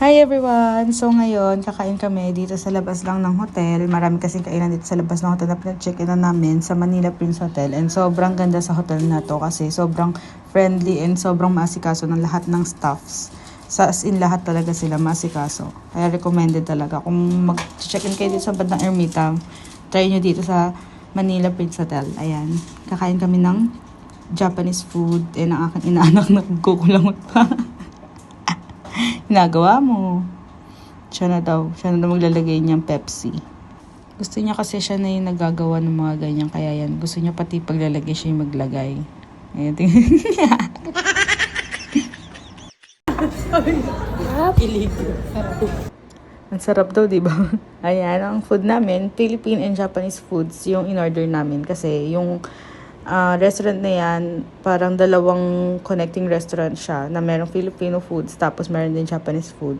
Hi everyone! So ngayon, kakain kami dito sa labas lang ng hotel. Marami kasing kainan dito sa labas ng hotel na pinag-check-in na namin sa Manila Prince Hotel. And sobrang ganda sa hotel na to kasi sobrang friendly and sobrang maasikaso ng lahat ng staffs. As in lahat talaga sila maasikaso. Kaya recommended talaga. Kung mag-check-in kayo dito sa bandang Ermita, try nyo dito sa Manila Prince Hotel. Ayan. Kakain kami ng Japanese food. And ang aking inaanak na kukulangot pa. Ginagawa mo. Siya na daw maglalagay niyang Pepsi. Gusto niya kasi siya na yung nagagawa ng mga ganyan. Kaya yan, gusto niya pati paglalagay siya yung maglagay. Ayan, tingnan niya. Ang sarap daw, diba? Ayan, ang food namin, Philippine and Japanese foods, yung in-order namin. Kasi yung restaurant na yan, parang dalawang connecting restaurant siya na merong Filipino foods tapos meron din Japanese food.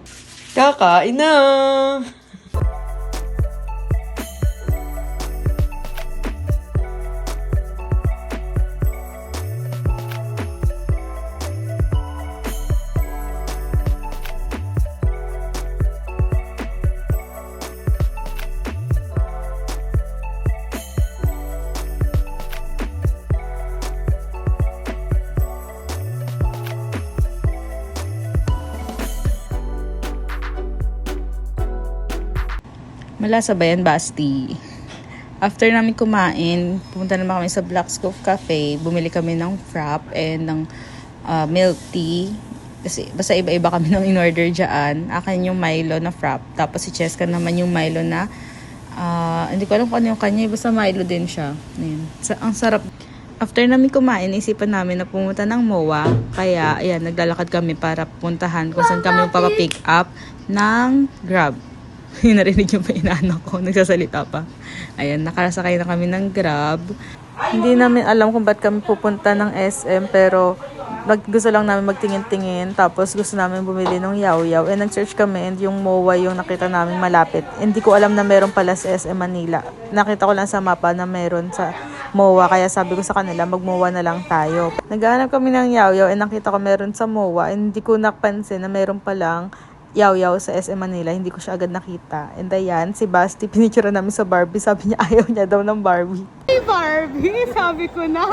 Kakain na! Malasa ba yan, Basti? After namin kumain, pumunta naman kami sa Black Scoop Cafe. Bumili kami ng frap and ng milk tea. Kasi basta iba-iba kami ng in-order dyan. Akin yung Milo na frap. Tapos si Cheska naman yung Milo na hindi ko alam kung ano yung kanya. Basta Milo din siya. Ayan. Ang sarap. After namin kumain, isipan namin na pumunta ng MOA. Kaya, ayan, naglalakad kami para puntahan kung saan kami papapick up ng Grab. Yung narinig yung pa inaanak ko, nagsasalita pa. Ayan, nakasakay na kami ng Grab. Hindi namin alam kung ba't kami pupunta ng SM, pero gusto lang namin magtingin-tingin. Tapos gusto namin bumili ng yaw-yaw. And nag-search kami and yung MOA yung nakita namin malapit. Hindi ko alam na meron pala sa SM Manila. Nakita ko lang sa mapa na meron sa MOA. Kaya sabi ko sa kanila, mag-MOA na lang tayo. Naghahanap kami ng yaw-yaw and nakita ko meron sa MOA. And hindi ko napansin na meron palang yaw-yaw sa SM Manila. Hindi ko siya agad nakita. And ayan, si Basti, pinicture namin sa Barbie. Sabi niya, ayaw niya daw ng Barbie. Hey Barbie, sabi ko na.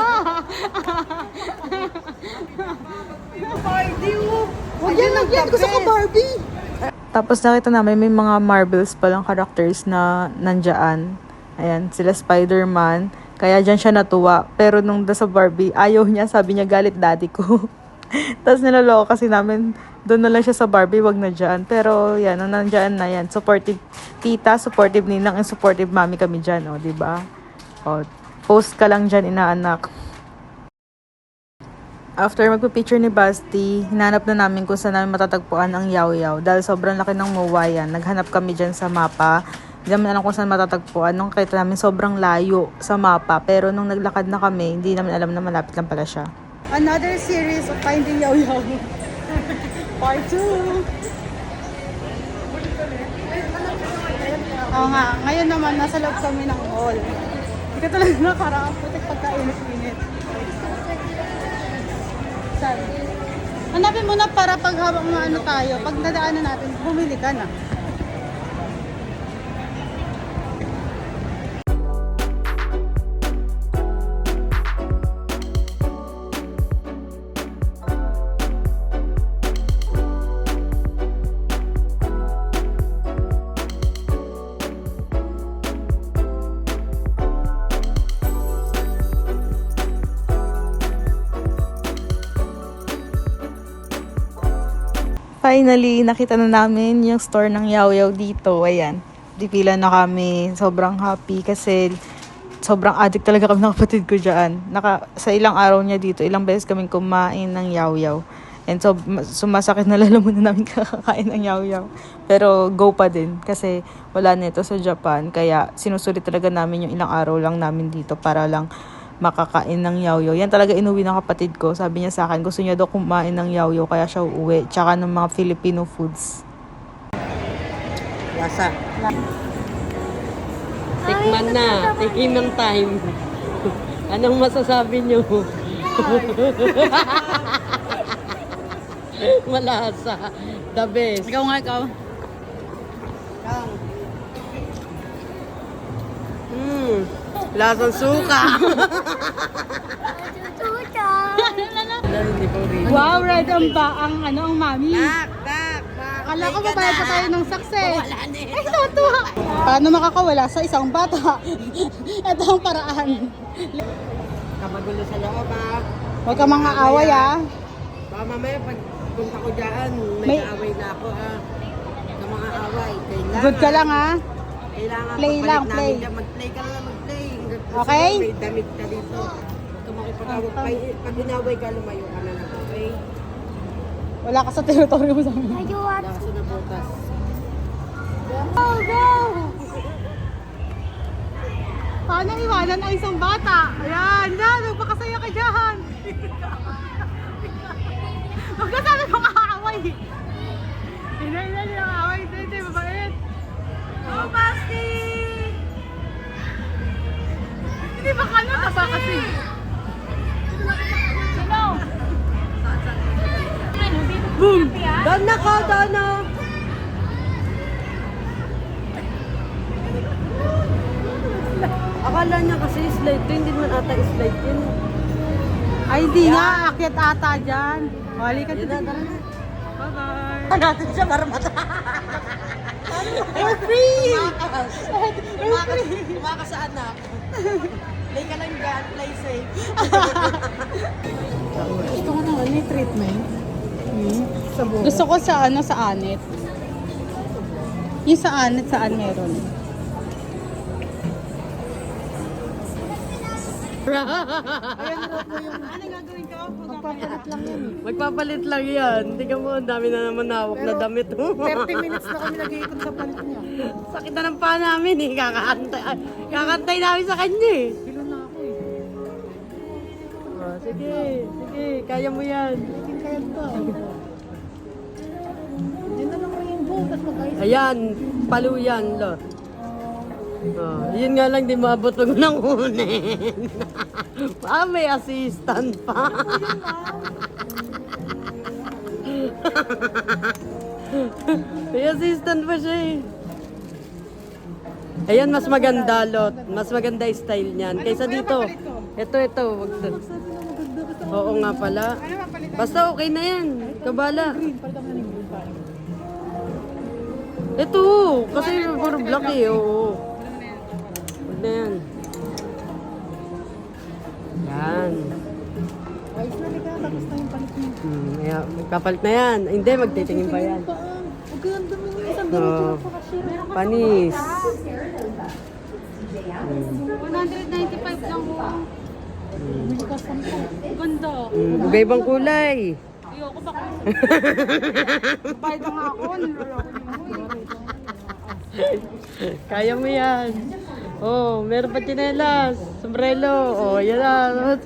Barbie, huwag yan. Gusto ko Barbie. Tapos nakita namin may mga marbles palang characters na nandyan. Ayan, sila Spider-Man. Kaya dyan siya natuwa. Pero nung sa Barbie, ayaw niya. Sabi niya, galit daddy ko. Tapos niloloko kasi namin, doon na lang siya sa Barbie, wag na dyan. Pero yan, nung nandyan na yan, supportive tita, supportive ninang, and supportive mami kami dyan, o, diba? O, post ka lang dyan, inaanak. After magpipicture ni Basti, hinanap na namin kung saan namin matatagpuan ang yaw-yaw. Dahil sobrang laki ng MOA yan. Naghanap kami dyan sa mapa. Hindi namin alam kung saan matatagpuan. Nung kita namin, sobrang layo sa mapa. Pero nung naglakad na kami, hindi namin alam na malapit lang pala siya. Another series of Finding Yaw-Yaw. Part 2. Oo nga, ngayon naman nasa loob kami ng mall. Hindi ka talaga nakaraan, putik pagkainit-init. Saan? Hanapin mo na para pag habang ano tayo, pag nadaanan natin, bumili ka na. Finally, nakita na namin yung store ng yaw-yaw dito. Ayan, dipila na kami. Sobrang happy kasi sobrang addict talaga kami ng kapatid ko dyan. Sa ilang araw niya dito, ilang beses kaming kumain ng yaw-yaw. And so, sumasakit na lalamunan namin kakakain ng yaw-yaw. Pero go pa din kasi wala nito sa Japan. Kaya sinusulit talaga namin yung ilang araw lang namin dito para lang makakain ng yaw-yaw. Yan talaga inuwi ng kapatid ko. Sabi niya sa akin, gusto niya daw kumain ng yaw-yaw kaya siya uuwi. Tsaka ng mga Filipino foods. Lasa. Tikman na. Taking ng time. Anong masasabi niyo? Malasa. The best. Ikaw nga, ikaw. Lasang suka. Hindi ko rin. Wow, red ang ang mami. Tak. Akala ko mabayad pa tayo ng success. Wala na eh. Ay, natuwa. Paano makakawala sa isang bata? Ito ang paraan. Kamagulo sa loob ah. Huwag ka mga away ah. Baka mamaya pag punta ko dyan, may May- kaaway na ako ah. Sa mga away. Kailangan. Good ka lang ah. Kailangan Play papalit lang, namin play. dyan. Mag-play ka lang, mag-play. Okay? May damit ka dito. Huwag ka makipag-awag. Pag inaway ka, lumayo ka na lang, okay? Wala ka sa teritoryo mo sa amin. Lakas na butas. Go, go! Paano iwanan ang isang bata? Ayan, yan, magpakasaya ka dyan. Huwag ka sabi kong aaway. Hindi ang aaway. Hindi, mabait. Oh, Basti! Hindi ba kano na ba kasi? Sino? Boom! Doon na ko, doon na! Akala niya kasi slide to, hindi naman ata slide yun. Ay, hindi nga. Akyat ata dyan. Wali ka Yun na, tara na. Bye-bye. Natin siya para mata. We're free! Kumaka sa anak. Play ka lang dyan, play safe. Gusto ko na ano yung treatment. Sa buhok. Gusto ko sa sa anit. Yung sa anit, saan meron? Ano gagawin ko? Magpapalit lang yan. Magpapalit lang yan. Tingnan mo, ang dami na naman hawak na damit. 30 minutes na kami nag-iikot sa palit niya. Sakit na ng paa namin eh. Kakantay namin sa kanya eh. Bilo na ako eh. Oh, sige. Kaya mo yan. Kaya ba? Diyan na lang rainbow, tapos mag-ayos. Ayan, paluyan, lo. Oh, yun nga lang, di maabot pag nang kunin. May assistant pa. May assistant pa siya eh. Ayan, mas maganda, Lot. Mas maganda yung style niyan. Kaysa dito. Ito. Wag to. Oo nga pala. Basta okay na yan. Kabala. Ito, kasi puro black eh. Oo. Wag na yan. Yan. Ayos na rin ka, tapos na yung palit niya. Ayan, magpapalit na yan. Hindi, magtitingin pa yan. Huwag ganda mo yung isang Oh, panis. 195 lang ko. Bili ka 10. Ganda. Iba-ibang kulay. Ayoko baka. Bayad na nga ako. Niloloko niyo ako. Kaya mo yan. Oh, meron pa tsinelas. Sombrero. Oh, yan na.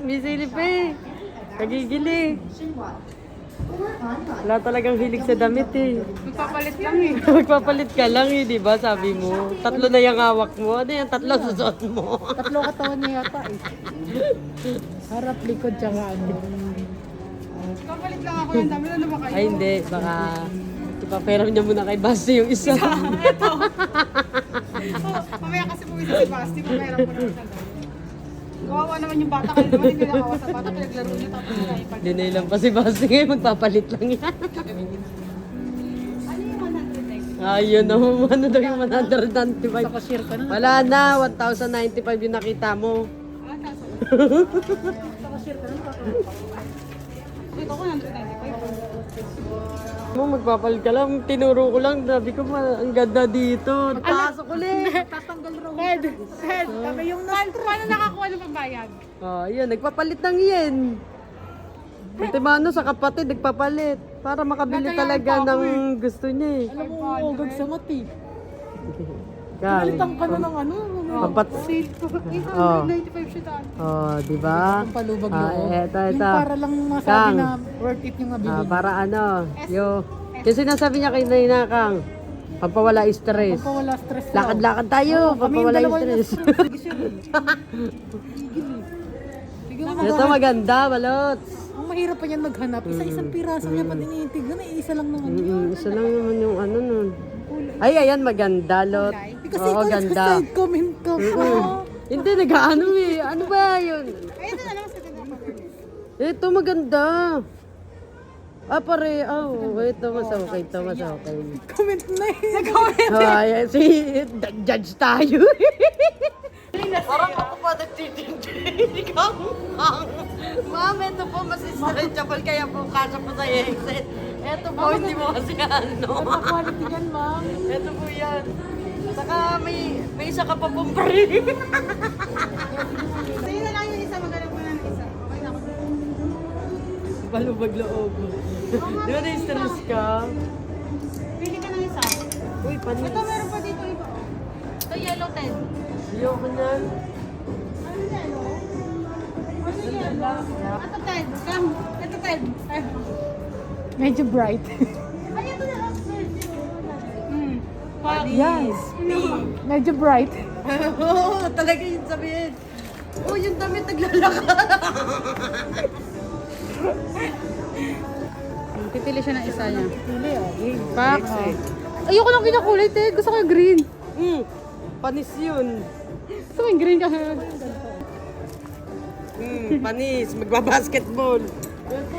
May silip eh. Nagigili. Wala talagang hilig sa damit eh. Magpapalit lang eh. Magpapalit ka lang eh, di ba? Sabi mo. Tatlo na yung hawak mo. Ano yung tatlo susuot mo? Tatlo katawan niya yata eh. Harap, likod, tsaka ano. Magpapalit lang ako yung dami. Ano ba kayo? Ay, hindi. Baka ipaperam niya muna kay Basti yung isa. Ito. Mamaya kasi puwisa si Basti. Mamaya ko naman sa kawawa naman yung bata. Kaya naman hindi nakawa sa bata. Pinaglaro niya tapos nakaipag. Dinailan pa si Basti ngayon. Magpapalit lang yan. Ano yung 100 Ayun na, ano daw yung 195. Sa cashier ka na. Wala na, 1,095 yung nakita mo. Sa cashier ka na. Dito ko 195. Mo magpapalit ka lang, tinuro ko lang, sabi ko ang ganda dito. Pasok ulit. Tatanggal raw. Head. Kami yung paano nakakuha ng pambayad? Oh, yun, nagpapalit ng yen. Ultimano sa kapatid, nagpapalit. Para makabili talaga ng gusto niya eh. Alam mo, ugag sa mati. Yan. Palitan ka na ng ano. Sale ko. 895 siya daan. Oh, di ba? Ang palubag Ah, loob. eto. Yung para lang masabi Kang. na worth it yung nabili. Para ano, yung sinasabi niya kay Nina Kang, pampawala stress. Pagka wala stress daw. Lakad-lakad tayo, Oo, kami yung pampawala dalawa yung stress. Sige, sir. Sige mo. Ito maganda, balot. Ang mahirap pa yan maghanap. Isa-isang piraso niya pa tinitignan. Isa lang naman yun. Isa lang naman yung ano nun. Ay, ayan, maganda, Lot. Kasi Oo, ikaw ganda. nasa-side comment ka pa. Hindi, nag-ano eh. Ano ba yun? Ayun na lang sa Ito, maganda. Ah, pare. Oh, ito, mas okay. Ito, mas okay. comment na eh. Nag-comment. Ay, judge tayo. Parang ako pa nagtitindig. Ikaw, ma'am, ito po mas stretchable kaya po kasya po sa headset. Ito po, hindi mo kasi ano. Quality yan, ma'am. Ito po yan. Saka may isa ka pa pong pare. Sa'yo na lang yung isa. Magalang mo na ng isa. Okay na ako. Balubag loob. Di ba na-stress ka? Pili ka ng isa. Uy, panis. Ito meron pa dito iba. Ito yellow 10. Ayoko niyan. Ano yellow? Ano yellow? Ito 10. Come. Ito 10. Medyo bright. Ay, ito na lang. Yes. Medyo bright. Oo, talaga yun sabihin. Oh, yung damit naglalakad. Pipili siya ng isa niya. Pili ah. Pak. Ayoko lang kinakulay, Ted. Gusto ko yung green. Panis yun. Gusto ko yung green kasi. Panis. Magbabasketball.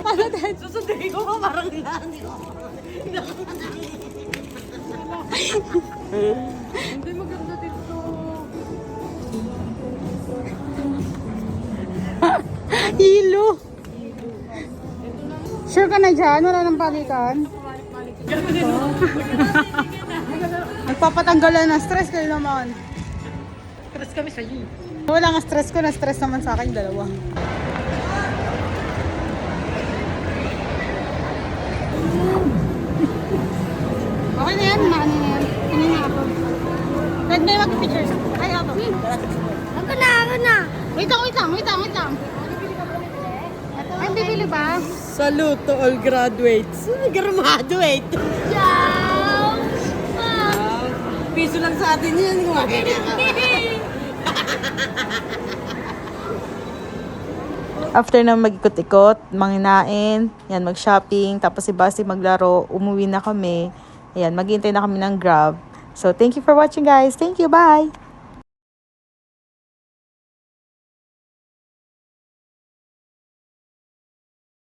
Ano, Ted? Susundin ko pa parang nani ko. Hindi maganda dito. Hilo. Sure ka na dyan? Wala nang palikan? Nagpapatanggalan ng stress kayo naman. Stress kami sa iyo. Wala nga stress ko, na-stress naman sa akin dalawa. Okay na yan, maano na yan. Ano na ako? Red may mag-pictures. Ay, ako. Ako na. Wait lang. Ay, bibili ba? Salute to all graduates. Graduate. Ciao! Piso lang sa atin yan. After na mag-ikot-ikot, manginain, yan, mag-shopping, tapos si Basti maglaro, umuwi na kami. Ayan, maghihintay na kami ng Grab. So, thank you for watching guys. Thank you, bye!